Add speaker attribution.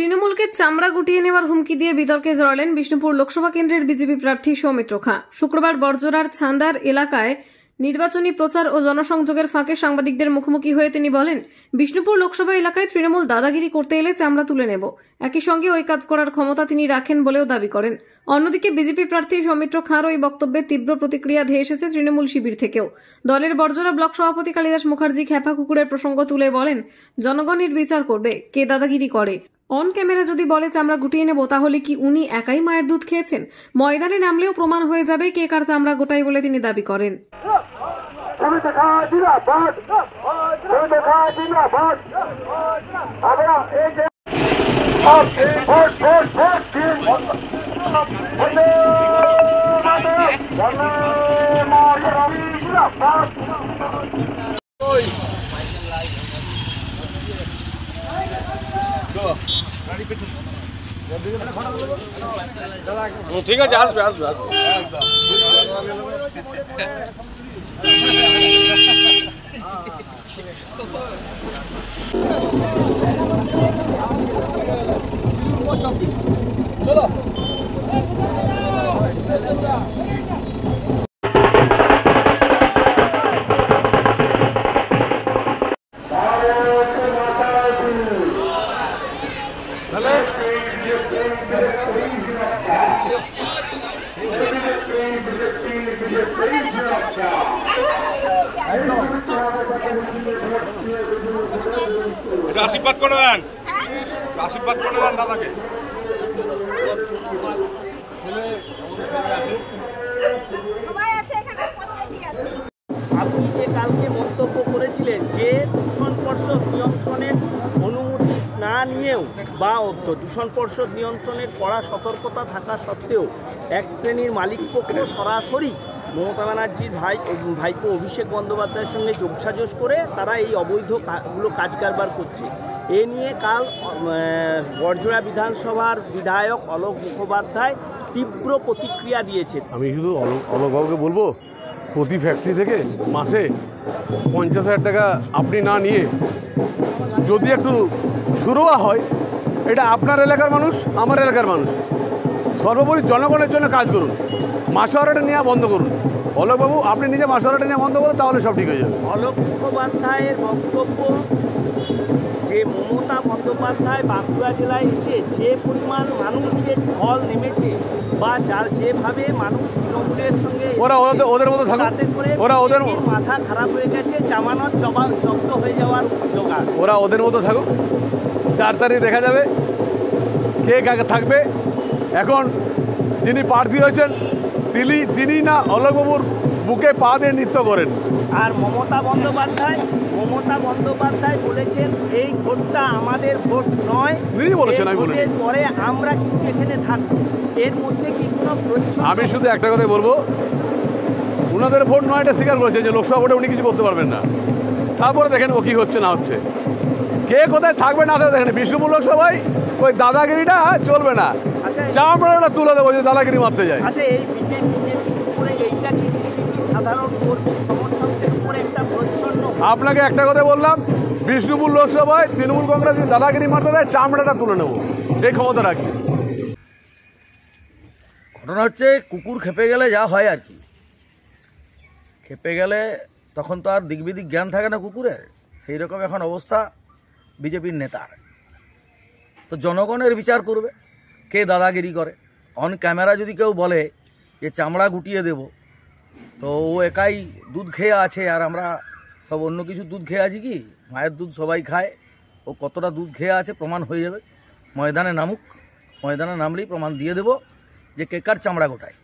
Speaker 1: তৃণমূলকে চামড়া গুটিয়ে নেওয়ার হুমকি দিয়ে বিতর্কে জড়ালেন বিষ্ণুপুর লোকসভা কেন্দ্রের বিজেপি প্রার্থী সৌমিত্র খাঁ। শুক্রবার বড়জোড়ার ছান্দার এলাকায় নির্বাচনী প্রচার ও জনসংযোগের ফাঁকে সাংবাদিকদের মুখোমুখি হয়ে তিনি বলেন, বিষ্ণুপুর লোকসভা এলাকায় তৃণমূল দাদাগিরি করতে এলে চামড়া তুলে নেব। একই সঙ্গে ওই কাজ করার ক্ষমতা তিনি রাখেন বলেও দাবি করেন। অন্যদিকে বিজেপি প্রার্থী সৌমিত্র খাঁর ওই বক্তব্যে তীব্র প্রতিক্রিয়া ধেয়ে এসেছে তৃণমূল শিবির থেকেও। দলের বড়জোড়া ব্লক সভাপতি কালিদাস মুখার্জি খেপা কুকুরের প্রসঙ্গ তুলে বলেন, জনগণের বিচার করবে কে দাদাগিরি করে। অন ক্যামেরা যদি বলে চামড়া গুটিয়ে নেব, তাহলে কি উনি একাই মায়ের দুধ খেয়েছেন? ময়দানে নামলেও প্রমাণ হয়ে যাবে কে কার চামড়া গোটাই বলে তিনি দাবি করেন।
Speaker 2: ঠিক আছে, আসবে আসবে আসবে। চলো আশীর্বাদ করে দেন, আশীর্বাদ করে দেন দাদাকে।
Speaker 3: আপনি যে কালকে মন্তব্য করেছিলেন যে দূষণ পর্ষদ নিয়ন্ত্রণের অনুমতি না নিয়েও বা দূষণ পর্ষদ নিয়ন্ত্রণের কড়া সতর্কতা থাকা সত্ত্বেও এক শ্রেণীর মালিকপক্ষ সরাসরি মমতা ব্যানার্জির ভাইপো অভিষেক বন্দ্যোপাধ্যায়ের সঙ্গে যোগসাজশ করে তারা এই অবৈধগুলো কাজ কারবার করছে, এ নিয়ে কাল বড়জোড়া বিধানসভার বিধায়ক অলোক মুখোপাধ্যায় তীব্র প্রতিক্রিয়া দিয়েছেন।
Speaker 4: আমি শুধু অলোকবাবুকে বলবো, প্রতি ফ্যাক্টরি থেকে মাসে 50,000 টাকা আপনি না নিয়ে যদি একটু শুরুয়া হয়, এটা আপনার এলাকার মানুষ, আমার এলাকার মানুষ, সর্বোপরি জনগণের জন্য কাজ করুন। মাসোয়ারাটা নেওয়া বন্ধ করুন। অলোকবাবু, আপনি নিজে মাসোয়ারাটা নেওয়া বন্ধ করুন, তাহলে সব ঠিক হয়ে যাবে।
Speaker 3: অলোক মুখোপাধ্যায়ের বক্তব্য যে মমতা বন্দ্যোপাধ্যায় বাঁকুড়া জেলায় এসে যে পরিমাণ মানুষের ঢল নেমেছে বা যার যেভাবে মানুষ তৃণমূলের সঙ্গে
Speaker 4: ওদের মতো
Speaker 3: তাতে করে ওদের মাথা খারাপ হয়ে গেছে, জামানত জব্দ হয়ে যাওয়ার জোগাড়।
Speaker 4: ওরা ওদের মতো থাকুক, 4 তারিখ দেখা যাবে কে কাকে থাকবে। এখন যিনি প্রার্থী হয়েছেন তিনি না অলোকবাবুর বুকে পা দিয়ে নৃত্য করেন।
Speaker 3: আর মমতা বন্দ্যোপাধ্যায় বলেছেন এই ভোটটা আমাদের ভোট নয়, ভোটের পরে আমরা কিন্তু এখানে থাকবো। এর মধ্যে কি কোনো প্রশ্ন?
Speaker 4: আমি শুধু একটা কথাই বলবো, ওনাদের ভোট নয় এটা স্বীকার করেছেন যে লোকসভা ভোটে উনি কিছু করতে পারবেন না। তারপরে দেখেন ও কি হচ্ছে না হচ্ছে, কে কোথায় থাকবে না থাকবে। দেখেন বিষ্ণুপুর লোকসভায় ওই দাদাগিরিটা চলবে না, চামড়াটা তুলে দেবো যদি দাদাগিরি মারতে যায়।
Speaker 3: আচ্ছা, এই বিজেপির উপরে এইটা কি সাধারণ কর্মী সমর্থকদের উপরে একটা প্রচ্ছন্ন?
Speaker 4: আপনাকে একটা কথা বললাম, বিষ্ণুপুর লোকসভায় তৃণমূল কংগ্রেস যদি দাদাগিরি মারতে দেয়, চামড়াটা তুলে নেবো, এই ক্ষমতা রাখি।
Speaker 5: ঘটনা হচ্ছে, কুকুর খেপে গেলে যা হয় আর কি, খেপে গেলে তখন তো আর দিকবিদিক জ্ঞান থাকে না কুকুরের। সেই রকম এখন অবস্থা বিজেপির নেতার। তো জনগণের বিচার করবে কে দাদাগিরি করে। অন ক্যামেরা যদি কেউ বলে যে চামড়া গুটিয়ে দেব, তো ও একাই দুধ খেয়ে আছে আর আমরা সব অন্য কিছু দুধ খেয়ে আছি কি? মায়ের দুধ সবাই খায়, ও কতটা দুধ খেয়ে আছে প্রমাণ হয়ে যাবে। ময়দানে নামুক, ময়দানে নামলেই প্রমাণ দিয়ে দেব যে কে কার চামড়া গোটায়।